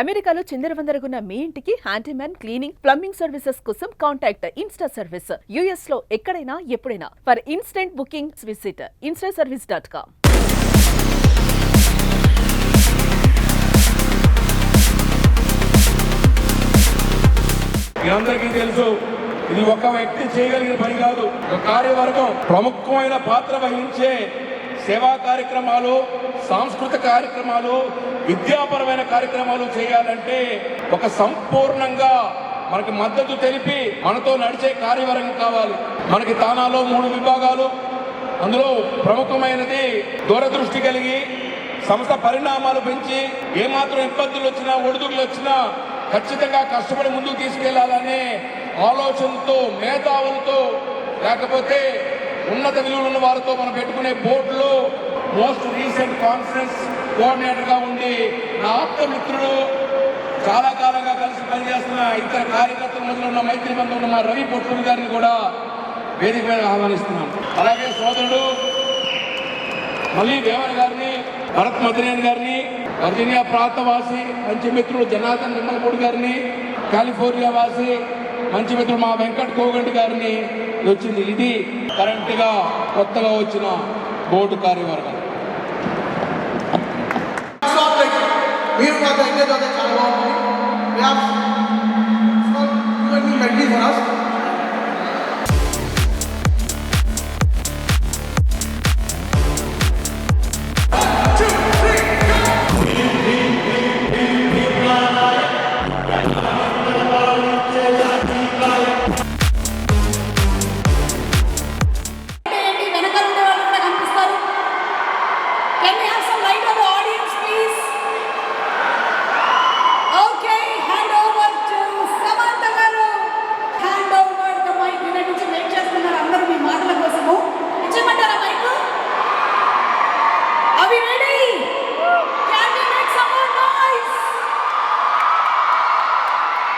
అమెరికాలో చిందరవందరగున్న మీ ఇంటికి handyman, cleaning, plumbing services కోసం కాంటాక్ట్ ఇన్స్టా సర్వీస్. యుఎస్ లో ఎక్కడైనా ఎప్పుడైనా. For instant booking visit instaservice.com. మీ అందరికీ తెలుసు, ఇది ఒక వ్యక్తి చేయగలిగిన పని కాదు. ఒక కార్యవర్గం ప్రముఖమైన పాత్ర వహించే సేవా కార్యక్రమాలు, సాంస్కృతిక కార్యక్రమాలు, విద్యాపరమైన కార్యక్రమాలు చేయాలంటే ఒక సంపూర్ణంగా మనకి మద్దతు తెలిపి మనతో నడిచే కార్యవర్గం కావాలి. మనకి తానాలో 3 విభాగాలు, అందులో ప్రముఖమైనది దూరదృష్టి కలిగి సంస్థ పరిణామాలు పెంచి ఏమాత్రం ఇబ్బందులు వచ్చినా, ఒడిదుడుకులు వచ్చినా ఖచ్చితంగా కష్టపడి ముందుకు తీసుకెళ్లాలనే ఆలోచనతో, మేధావులతో, లేకపోతే ఉన్నత విలువలు ఉన్న వారితో మనం పెట్టుకునే బోర్డులో మోస్ట్ రీసెంట్ కాన్ఫరెన్స్ కోఆర్డినేటర్గా ఉండి నా ఆప్తమిత్రుడు, చాలా కాలంగా కలిసి పనిచేస్తున్న ఇతర కార్యకర్తల మధ్యలో ఉన్న మైత్రి బంధం ఉన్న మా రవి పొట్లూరు గారిని కూడా వేదిక మీద ఆహ్వానిస్తున్నాను. అలాగే సోదరుడు మళ్ళీ దేవన్ గారిని, భరత్ మద్రేన్ గారిని, వర్జీనియా ప్రాంతవాసి మంచి మిత్రుడు జనార్దన్ నిమ్మలపూడి గారిని, కాలిఫోర్నియా వాసి మంచి మిత్రుడు మా వెంకట్ కోగంటి గారిని వచ్చింది. ఇది కరెంట్గా కొత్తగా వచ్చిన బోర్డు కార్యవర్గం. మీరు మాకు అయితే చాలా బాగుంటుంది.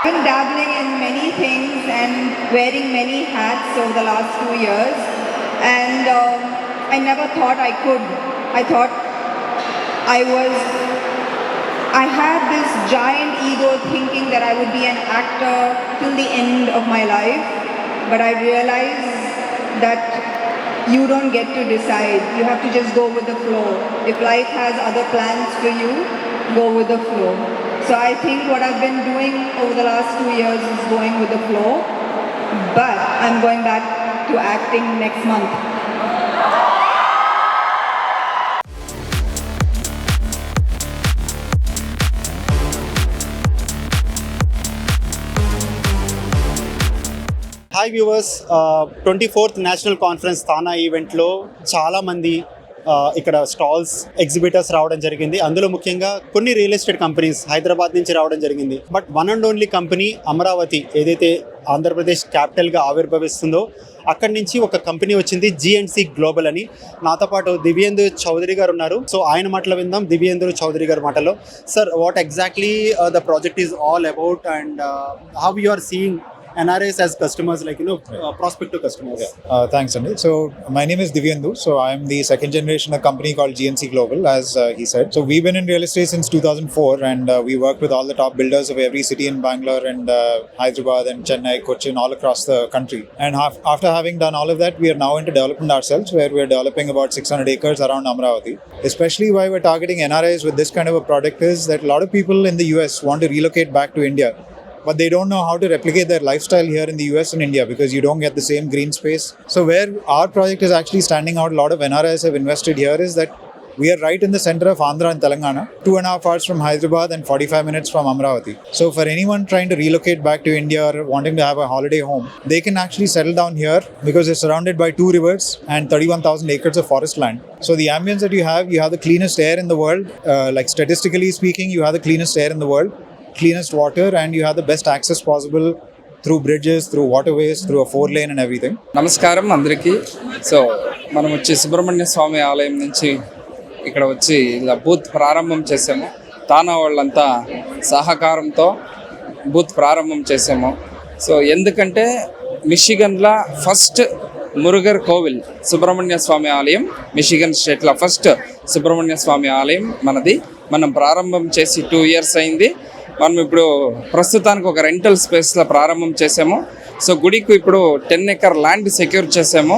I've been dabbling in many things and wearing many hats over the last 2 years, and I never thought I could. I thought I had this giant ego thinking that I would be an actor till the end of my life, but I realized that you don't get to decide. You have to just go with the flow. If life has other plans for you, go with the flow. So I think what I've been doing over the last 2 years is going with the flow, but I'm going back to acting next month. Hi viewers, 24th national conference TANA ఈవెంట్లో చాలామంది ఇక్కడ stalls, exhibitors రావడం జరిగింది. అందులో ముఖ్యంగా కొన్ని real estate companies Hyderabad నుంచి రావడం జరిగింది. But one and only company Amaravati ఏదైతే ఆంధ్రప్రదేశ్ క్యాపిటల్గా ఆవిర్భవిస్తుందో అక్కడి నుంచి ఒక కంపెనీ వచ్చింది, GNC గ్లోబల్ అని. నాతో పాటు దివ్యేందు చౌదరి గారు ఉన్నారు. సో ఆయన మాటలు విందాం, దివ్యేందు చౌదరి గారి మాటలో. Sir, what exactly the project is all about and how you are seeing NRIs as customers, like, prospective customers? Thanks, Andy. So my name is Divyendu. So I am the second generation of a company called GNC Global, as he said. So we've been in real estate since 2004, and we work with all the top builders of every city in Bangalore and Hyderabad and Chennai, Cochin, all across the country. And after having done all of that, we are now into development ourselves, where we are developing about 600 acres around Amravati. Especially why we're targeting NRIs with this kind of a product is that a lot of people in the US want to relocate back to India, but they don't know how to replicate their lifestyle here in the US and India because you don't get the same green space. So where our project is actually standing out, a lot of NRIs have invested here, is that we are right in the center of Andhra and Telangana, 2.5 hours from Hyderabad and 45 minutes from Amravati. So for anyone trying to relocate back to India or wanting to have a holiday home, they can actually settle down here because it's surrounded by 2 rivers and 31,000 acres of forest land. So the ambience that you have the cleanest air in the world. Like statistically speaking, you have the cleanest air in the world, cleanest water, and you have the best access possible through bridges, through waterways, through a 4-lane and everything. నమస్కారం అందరికీ. So మనం వచ్చి సుబ్రహ్మణ్య స్వామి ఆలయం నుంచి ఇక్కడ వచ్చి ఇలా booth ప్రారంభం చేసాము. తానా వాళ్ళంతా సహకారంతో బూత్ ప్రారంభం చేసాము. సో ఎందుకంటే మిషిగన్లో ఫస్ట్ మురుగర్ కోవిల్ సుబ్రహ్మణ్య స్వామి ఆలయం, మిషిగన్ స్టేట్లో ఫస్ట్ సుబ్రహ్మణ్య స్వామి ఆలయం మనది. మనం ప్రారంభం చేసి 2 years అయింది. మనం ఇప్పుడు ప్రస్తుతానికి ఒక రెంటల్ స్పేస్లో ప్రారంభం చేసాము. సో గుడికి ఇప్పుడు 10 ఎకర్ ల్యాండ్ సెక్యూర్ చేసాము.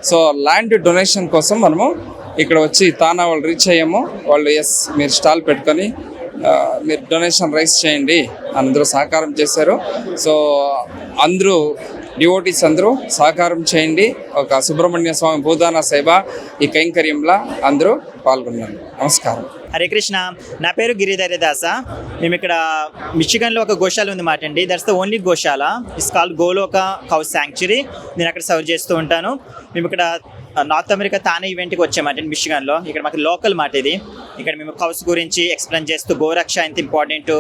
సో ల్యాండ్ డొనేషన్ కోసం మనము ఇక్కడ వచ్చి తానా వాళ్ళు రీచ్ అయ్యాము. వాళ్ళు మీరు స్టాల్ పెట్టుకొని మీరు డొనేషన్ రైస్ చేయండి అందరూ సహకారం చేశారు. సో అందరూ డివోటీస్ అందరూ సహకారం చేయండి. ఒక సుబ్రహ్మణ్య స్వామి భూదాన సేవ ఈ కైంకర్యంలో అందరూ పాల్గొన్నారు. నమస్కారం. హరే కృష్ణ. నా పేరు గిరిధర దాస. మేము ఇక్కడ మిచిగన్లో ఒక గోశాల ఉంది మాట అండి. That's the only goshala. It's called Goloka cow sanctuary. నేను అక్కడ సర్వ్ చేస్తూ ఉంటాను. మేము ఇక్కడ నార్త్ అమెరికా తానా ఈవెంట్కి వచ్చామంటే మిచిగన్లో. ఇక్కడ మాకు లోకల్ మాట ఇది. ఇక్కడ మేము కౌస్ గురించి ఎక్స్ప్లెయిన్ చేస్తూ గోరక్ష ఎంత ఇంపార్టెంట్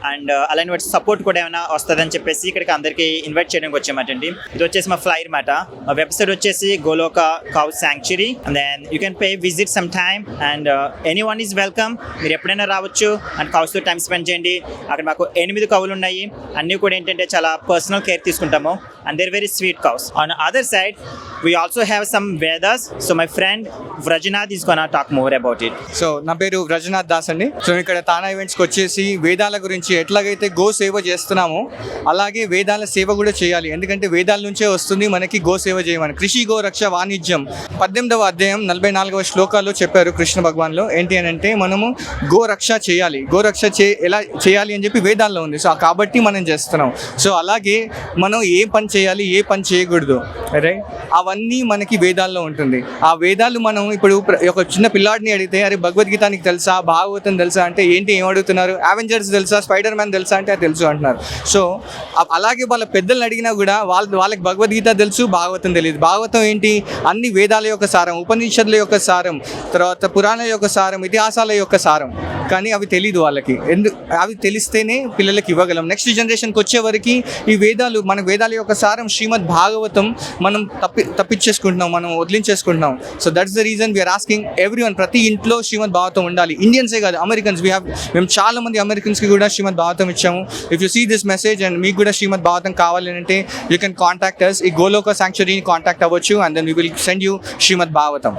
అండ్ అలాంటి వాటి సపోర్ట్ కూడా ఏమైనా వస్తుందని చెప్పేసి ఇక్కడికి అందరికీ ఇన్వైట్ చేయడానికి వచ్చామంటండి. ఇది వచ్చేసి మా ఫ్లైర్ మాట. మా వెబ్సైట్ వచ్చేసి Goloka cow sanctuary. And then you can pay visit some time and anyone is welcome. మీరు ఎప్పుడైనా రావచ్చు అండ్ కౌస్తో టైం స్పెండ్ చేయండి. అక్కడ మాకు 8 కౌలు ఉన్నాయి. అన్నీ కూడా ఏంటంటే చాలా పర్సనల్ కేర్ తీసుకుంటాము and they're very sweet cows. On other side we also have some Vedas. So my friend Vrajanath is gonna talk more about it. So నా పేరు వ్రజనాథ్ దాస్ అండి. సో ఇక్కడ తానా ఈవెంట్స్కి వచ్చేసి వేదాల గురించి ఎట్లాగైతే గో సేవ చేస్తున్నామో అలాగే వేదాల సేవ కూడా చేయాలి. ఎందుకంటే వేదాల నుంచే వస్తుంది మనకి గో సేవ చేయమని. కృషి గో రక్ష వాణిజ్యం 18వ అధ్యాయం 44వ శ్లోకాల్లో చెప్పారు కృష్ణ భగవాన్లో. ఏంటి అని అంటే మనము గో రక్ష చేయాలి. గో రక్ష ఎలా చేయాలి అని చెప్పి వేదాల్లో ఉంది. సో కాబట్టి మనం చేస్తున్నాం. సో అలాగే మనం ఏ పని చేయాలి ఏ పని చేయకూడదు రైట్ అవన్నీ మనకి వేదాల్లో ఉంటుంది. ఆ వేదాలు మనం ఇప్పుడు ఒక చిన్న పిల్లాడిని అడిగితే అరే భగవద్గీత నీకు తెలుసా భాగవతం తెలుసా అంటే ఏంటి ఏం అడుగుతున్నారు, అవెంజర్స్ తెలుసా స్పైడర్ మ్యాన్ తెలుసా అంటే అది తెలుసు అంటున్నారు. సో అలాగే వాళ్ళ పెద్దలను అడిగినా కూడా వాళ్ళకి భగవద్గీత తెలుసు భాగవతం తెలియదు. భాగవతం ఏంటి అన్ని వేదాల యొక్క సారం, ఉపనిషత్తుల యొక్క సారం, తర్వాత పురాణాల యొక్క సారం, ఇతిహాసాల యొక్క సారం. కానీ అవి తెలియదు వాళ్ళకి. అవి తెలిస్తేనే పిల్లలకి ఇవ్వగలం. నెక్స్ట్ జనరేషన్కి వచ్చేవరకు ఈ వేదాలు మన వేదాల యొక్క సారం శ్రీమద్ భాగవతం మనం తప్పించేసుకుంటున్నాం, మనం వదిలించేసుకుంటున్నాం. So that's the reason we're asking everyone ప్రతి ఇంట్లో శ్రీమద్ భాగవతం ఉండాలి. ఇండియన్సే కాదు అమెరికన్స్ మేము చాలా మంది అమెరికన్స్కి కూడా శ్రీమద్ భాగవతం ఇచ్చాము. If you see this message and మీకు కూడా శ్రీమద్ భాగవతం కావాలి అంటే యూ కెన్ కాంటాక్ట్ అస్. ఈ గోలోక శాంక్చురీని కాంటాక్ట్ అవ్వచ్చు and then we will send you Srimad Bhagavatam.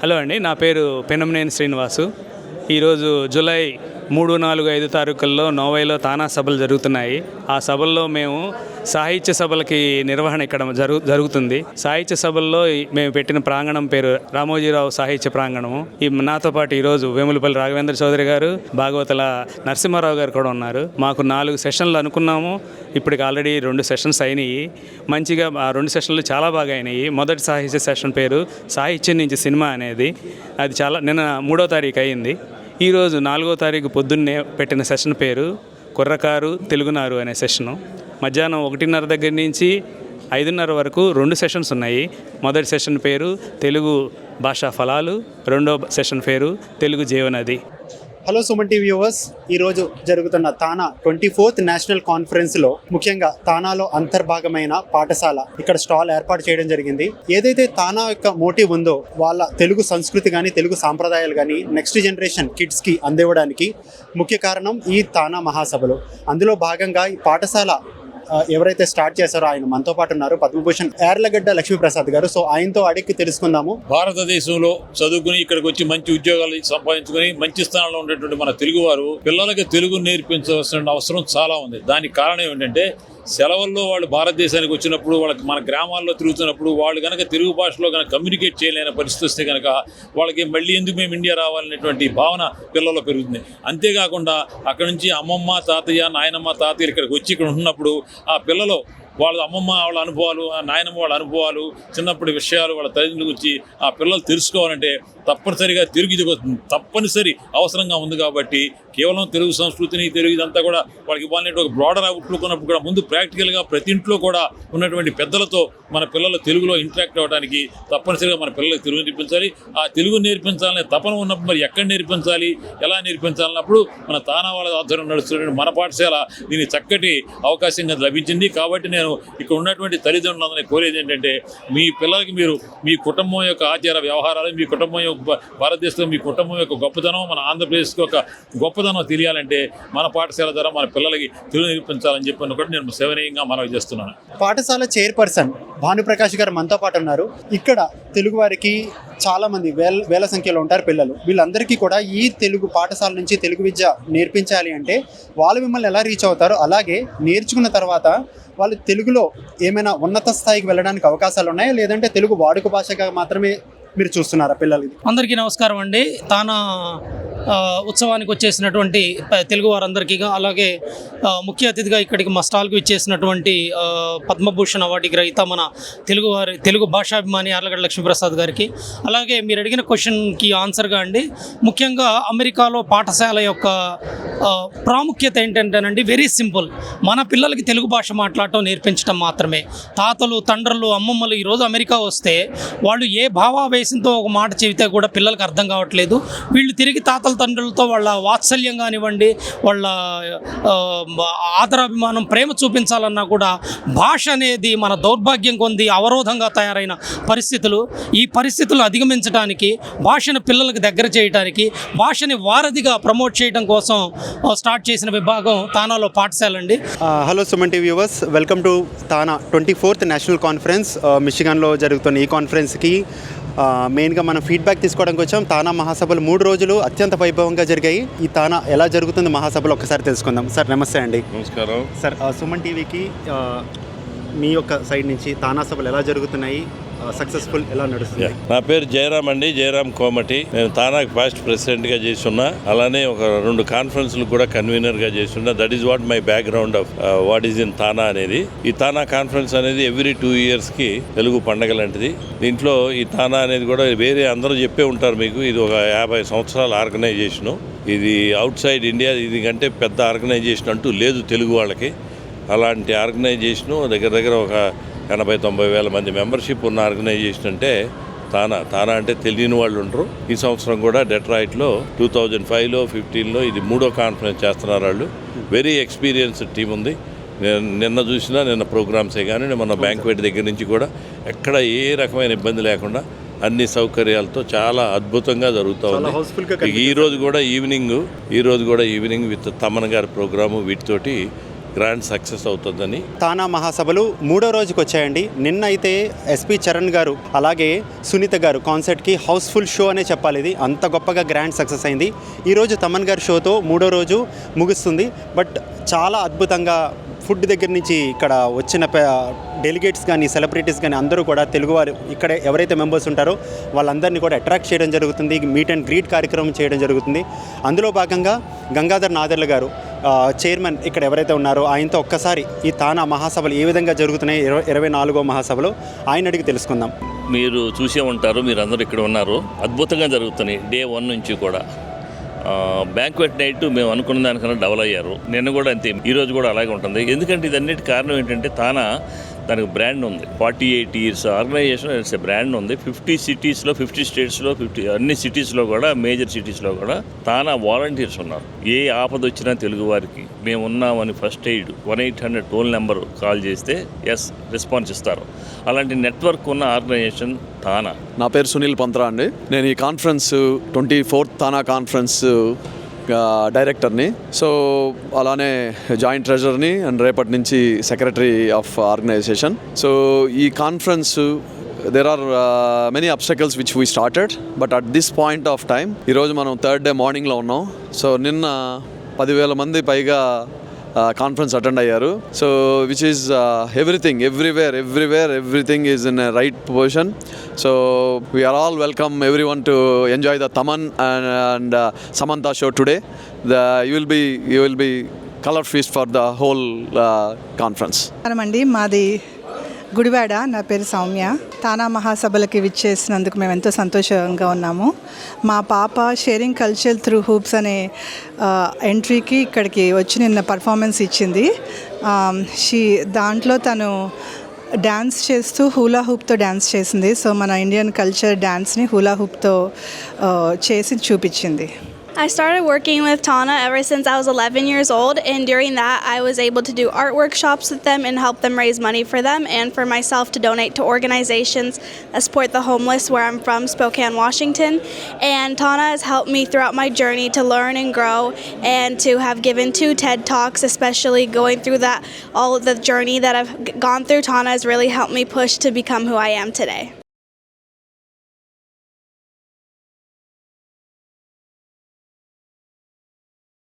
Hello అండి, నా పేరు పెనమనేని శ్రీనివాసు. ఈరోజు జూలై 3, 4, 5 తారీఖుల్లో నోవైలో తానా సభలు జరుగుతున్నాయి. ఆ సభల్లో మేము సాహిత్య సభలకి నిర్వహణ ఇక్కడ జరుగుతుంది. సాహిత్య సభల్లో మేము పెట్టిన ప్రాంగణం పేరు రామోజీరావు సాహిత్య ప్రాంగణము. నాతో పాటు ఈరోజు వేములపల్లి రాఘవేంద్ర చౌదరి గారు, భాగవతుల నరసింహారావు గారు కూడా ఉన్నారు. మాకు 4 సెషన్లు అనుకున్నాము. ఇప్పటికి ఆల్రెడీ 2 సెషన్స్ అయినాయి. మంచిగా ఆ 2 సెషన్లు చాలా బాగా అయినాయి. మొదటి సాహిత్య సెషన్ పేరు సాహిత్యం నుంచి సినిమా అనేది. అది నిన్న 3వ తారీఖు అయింది. ఈరోజు 4వ తారీఖు పొద్దున్నే పెట్టిన సెషన్ పేరు కుర్రకారు తెలుగునారు అనే సెషను. మధ్యాహ్నం 1:30 దగ్గర నుంచి 5:30 వరకు 2 సెషన్స్ ఉన్నాయి. మొదటి సెషన్ పేరు తెలుగు భాషా ఫలాలు, రెండో సెషన్ పేరు తెలుగు జీవనది. హలో సుమన్ టీవీ వ్యూవర్స్, ఈరోజు జరుగుతున్న తానా 24th నేషనల్ కాన్ఫరెన్స్లో ముఖ్యంగా తానాలో అంతర్భాగమైన పాఠశాల ఇక్కడ స్టాల్ ఏర్పాటు చేయడం జరిగింది. ఏదైతే తానా యొక్క మోటివ్ ఉందో వాళ్ళ తెలుగు సంస్కృతి కానీ తెలుగు సాంప్రదాయాలు కానీ నెక్స్ట్ జనరేషన్ కిడ్స్కి అందివ్వడానికి ముఖ్య కారణం ఈ తానా మహాసభలు. అందులో భాగంగా ఈ పాఠశాల ఎవరైతే స్టార్ట్ చేశారో ఆయన మనతో పాటు ఉన్నారు, పద్మభూషణ్ యార్లగడ్డ లక్ష్మీప్రసాద్ గారు. సో ఆయనతో అడిగి తెలుసుకుందాము. భారతదేశంలో చదువుకుని ఇక్కడికి వచ్చి మంచి ఉద్యోగాలు సంపాదించుకుని మంచి స్థానంలో ఉండేటువంటి మన తెలుగువారు పిల్లలకి తెలుగు నేర్పించవలసిన అవసరం చాలా ఉంది. దానికి కారణం ఏంటంటే సెలవుల్లో వాళ్ళు భారతదేశానికి వచ్చినప్పుడు వాళ్ళకి మన గ్రామాల్లో తిరుగుతున్నప్పుడు వాళ్ళు కనుక తెలుగు భాషలో కనుక కమ్యూనికేట్ చేయలేని పరిస్థితి వస్తే కనుక వాళ్ళకి మళ్ళీ ఎందుకు మేము ఇండియా రావాలనేటువంటి భావన పిల్లల్లో పెరుగుతుంది. అంతేకాకుండా అక్కడ నుంచి అమ్మమ్మ తాతయ్య నాయనమ్మ తాతయ్యలు ఇక్కడికి వచ్చి ఇక్కడ ఉంటున్నప్పుడు ఆ పిల్లలు వాళ్ళ అమ్మమ్మ వాళ్ళ అనుభవాలు, ఆ నాయనమ్మ వాళ్ళ అనుభవాలు, చిన్నప్పటి విషయాలు వాళ్ళ తల్లిదండ్రుల గురించి ఆ పిల్లలు తెలుసుకోవాలంటే తప్పనిసరిగా తెలుగు ఇది తప్పనిసరి అవసరంగా ఉంది. కాబట్టి కేవలం తెలుగు సంస్కృతిని తెలుగు ఇదంతా కూడా వాళ్ళకి ఇవ్వాలనే ఒక బ్రాడర్ అవుట్లుక్ ఉన్నప్పుడు కూడా ముందు ప్రాక్టికల్గా ప్రతి ఇంట్లో కూడా ఉన్నటువంటి పెద్దలతో మన పిల్లలు తెలుగులో ఇంటరాక్ట్ అవ్వడానికి తప్పనిసరిగా మన పిల్లలకు తెలుగు నేర్పించాలి. ఆ తెలుగు నేర్పించాలనే తపన ఉన్నప్పుడు మరి ఎక్కడ నేర్పించాలి, ఎలా నేర్పించాలన్నప్పుడు మన తానా వాళ్ళ ఆధ్వర్యం నడుస్తున్నటువంటి మన పాఠశాల దీనికి చక్కటి అవకాశంగా లభించింది. కాబట్టి నేను నేను ఇక్కడ ఉన్నటువంటి తల్లిదండ్రులందరినీ కోరేది ఏంటంటే మీ పిల్లలకి మీరు మీ కుటుంబం యొక్క ఆచార వ్యవహారాలు, మీ కుటుంబం యొక్క భారతదేశంలో మీ కుటుంబం యొక్క గొప్పతనం, మన ఆంధ్రప్రదేశ్కి ఒక గొప్పతనం తెలియాలంటే మన పాఠశాల ద్వారా మన పిల్లలకి తెలుగు నేర్పించాలని చెప్పి కూడా నేను సేవనీయంగా మనవి చేస్తున్నాను. పాఠశాల చైర్పర్సన్ భానుప్రకాష్ గారు మనతో పాటు ఉన్నారు. ఇక్కడ తెలుగు వారికి చాలా మంది వేల సంఖ్యలో ఉంటారు పిల్లలు. వీళ్ళందరికీ కూడా ఈ తెలుగు పాఠశాల నుంచి తెలుగు విద్య నేర్పించాలి అంటే వాళ్ళు మిమ్మల్ని ఎలా రీచ్ అవుతారు, అలాగే నేర్చుకున్న తర్వాత వాళ్ళు తెలుగులో ఏమైనా ఉన్నత స్థాయికి వెళ్ళడానికి అవకాశాలు ఉన్నాయా, లేదంటే తెలుగు వాడుక భాషగా మాత్రమే మీరు చూస్తున్నారా పిల్లలకి? అందరికీ నమస్కారం అండి. తానా ఉత్సవానికి వచ్చేసినటువంటి తెలుగు వారందరికీ, అలాగే ముఖ్య అతిథిగా ఇక్కడికి మా స్టాల్కి వచ్చేసినటువంటి పద్మభూషణ్ అవార్డు గ్రహీత మన తెలుగు భాషాభిమాని యార్లగడ్డ లక్ష్మీప్రసాద్ గారికి, అలాగే మీరు అడిగిన క్వశ్చన్కి ఆన్సర్గా అండి, ముఖ్యంగా అమెరికాలో పాఠశాల యొక్క ప్రాముఖ్యత ఏంటంటేనండి వెరీ సింపుల్. మన పిల్లలకి తెలుగు భాష మాట్లాడటం నేర్పించడం మాత్రమే. తాతలు, తండ్రులు, అమ్మమ్మలు ఈరోజు అమెరికా వస్తే వాళ్ళు ఏ భావావేశంతో ఒక మాట చెబితే కూడా పిల్లలకి అర్థం కావట్లేదు. వీళ్ళు తిరిగి తాతల తండ్రులతో వాళ్ళ వాత్సల్యం కానివ్వండి, వాళ్ళ ఆదరాభిమానం, ప్రేమ చూపించాలన్నా కూడా భాష అనేది మన దౌర్భాగ్యం కొంది అవరోధంగా తయారైన పరిస్థితులు. ఈ పరిస్థితులు అధిగమించడానికి, భాషను పిల్లలకు దగ్గర చేయడానికి, భాషని వారధిగా ప్రమోట్ చేయడం కోసం స్టార్ట్ చేసిన విభాగం తానాలో పాఠశాల అండి. Hello Suman TV viewers, welcome to TANA 24th national conference. మిషిగన్లో జరుగుతున్న ఈ కాన్ఫరెన్స్కి మెయిన్గా మనం ఫీడ్బ్యాక్ తీసుకోవడానికి వచ్చాం. తానా మహాసభలు 3 రోజులు అత్యంత వైభవంగా జరిగాయి. ఈ తానా ఎలా జరుగుతుంది మహాసభలు ఒక్కసారి తెలుసుకుందాం. సార్ నమస్తే అండి. నమస్కారం సార్. సుమన్ టీవీకి మీ యొక్క సైడ్ నుంచి తానా సభలు ఎలా జరుగుతున్నాయి, సక్సెస్ఫుల్ ఎలా నడుస్తుంది? నా పేరు జయరామ్ అండి, జయరామ్ కోమటి. నేను తానాకి ఫస్ట్ ప్రెసిడెంట్గా చేస్తున్నా, అలానే ఒక 2 కాన్ఫరెన్స్లు కూడా కన్వీనర్గా చేస్తున్నా. That is what my background of what is in TANA అనేది. ఈ తానా కాన్ఫరెన్స్ అనేది ఎవ్రీ 2 yearsకి తెలుగు పండగ లాంటిది. దీంట్లో ఈ తానా అనేది కూడా వేరే అందరూ చెప్పే ఉంటారు మీకు, ఇది ఒక 50 సంవత్సరాల ఆర్గనైజేషను. ఇది అవుట్ సైడ్ ఇండియా ఇది కంటే పెద్ద ఆర్గనైజేషన్ అంటూ లేదు తెలుగు వాళ్ళకి. అలాంటి ఆర్గనైజేషను దగ్గర ఒక 80-90 వేల మంది మెంబర్షిప్ ఉన్న ఆర్గనైజేషన్ అంటే తానా అంటే తెలియని వాళ్ళు ఉండరు. ఈ సంవత్సరం కూడా డెట్రాయిట్లో 2005లో 15లో ఇది 3వ కాన్ఫరెన్స్ చేస్తున్నారు వాళ్ళు. వెరీ ఎక్స్పీరియన్స్డ్ టీం ఉంది. నిన్న చూసినా నిన్న ప్రోగ్రామ్సే కానీ మన బ్యాంక్వెట్ దగ్గర నుంచి కూడా ఎక్కడ ఏ రకమైన ఇబ్బంది లేకుండా అన్ని సౌకర్యాలతో చాలా అద్భుతంగా జరుగుతూ ఉంది. ఈ రోజు కూడా ఈవినింగ్ విత్ తమన్ గారి ప్రోగ్రాము వీటితోటి గ్రాండ్ సక్సెస్ అవుతుందని. తానా మహాసభలు 3వ రోజుకి వచ్చాయండి. నిన్న అయితే ఎస్పి చరణ్ గారు అలాగే సునీత గారు కాన్సర్ట్కి హౌస్ఫుల్ షో అనే చెప్పాలి. ఇది అంత గొప్పగా గ్రాండ్ సక్సెస్ అయింది. ఈరోజు తమన్ గారి షోతో 3వ రోజు ముగుస్తుంది. బట్ చాలా అద్భుతంగా ఫుడ్ దగ్గర నుంచి ఇక్కడ వచ్చిన డెలిగేట్స్ కానీ సెలబ్రిటీస్ కానీ అందరూ కూడా తెలుగువారు ఇక్కడ ఎవరైతే మెంబర్స్ ఉంటారో వాళ్ళందరినీ కూడా అట్రాక్ట్ చేయడం జరుగుతుంది. మీట్ అండ్ గ్రీట్ కార్యక్రమం చేయడం జరుగుతుంది. అందులో భాగంగా గంగాధర్ నాదర్ల గారు చైర్మన్ ఇక్కడ ఎవరైతే ఉన్నారో ఆయనతో ఒక్కసారి ఈ తానా మహాసభలు ఏ విధంగా జరుగుతున్నాయి 24వ మహాసభలో ఆయన అడిగి తెలుసుకుందాం. మీరు చూసే ఉంటారు, మీరు అందరూ ఇక్కడ ఉన్నారు, అద్భుతంగా జరుగుతున్నాయి డే 1 నుంచి కూడా. బ్యాంక్వెట్ నైట్ మేము అనుకున్న దానికన్నా డబల్ అయ్యారు. నిన్న కూడా అంతే, ఈరోజు కూడా అలాగే ఉంటుంది. ఎందుకంటే ఇదన్నిటి కారణం ఏంటంటే తానా దానికి బ్రాండ్ ఉంది. 48 years organization it's a brand ఉంది. 50 cities లో 50 స్టేట్స్లో అన్ని సిటీస్లో కూడా మేజర్ సిటీస్లో కూడా తానా వాలంటీర్స్ ఉన్నారు. ఏ ఆపద వచ్చినా తెలుగు వారికి మేము ఉన్నామని first aid 1-800 toll number call చేస్తే రెస్పాన్స్ ఇస్తారు. అలాంటి నెట్వర్క్ ఉన్న ఆర్గనైజేషన్ తానా. నా పేరు సునీల్ పంత్రా అండి. నేను ఈ కాన్ఫరెన్స్ 24th తానా కాన్ఫరెన్స్ డైరెక్టర్ని. సో అలానే జాయింట్ ట్రెజరర్ని అండ్ రేపటి నుంచి సెక్రటరీ ఆఫ్ ఆర్గనైజేషన్. సో ఈ conference there are many obstacles which we started, but at this point of time ఈరోజు మనం 3rd day మార్నింగ్లో ఉన్నాం. సో నిన్న 10,000 మంది పైగా కాన్ఫరెన్స్ అటెండ్ అయ్యారు. So which is everything everything is in right position. So we're all welcome every one to enjoy the Thaman and Samantha show today. You will be colour feast for the whole conference. అండి, మాది గుడివాడ. నా పేరు సౌమ్య. తానా మహాసభలకి విచ్చేసినందుకు మేము ఎంతో సంతోషంగా ఉన్నాము. మా పాప షేరింగ్ కల్చర్ త్రూ హూప్స్ అనే ఎంట్రీకి ఇక్కడికి వచ్చి నిన్న పర్ఫార్మెన్స్ ఇచ్చింది. దాంట్లో తను డ్యాన్స్ చేస్తూ హూలా హూప్తో డ్యాన్స్ చేసింది. సో మన ఇండియన్ కల్చర్ డ్యాన్స్ని హూలా హూప్తో చేసి చూపించింది. I started working with Tana ever since I was 11 years old, and during that I was able to do art workshops with them and help them raise money for them and for myself to donate to organizations that support the homeless where I'm from, Spokane, Washington. And Tana has helped me throughout my journey to learn and grow and to have given 2 TED Talks, especially going through that, all of the journey that I've gone through. Tana has really helped me push to become who I am today.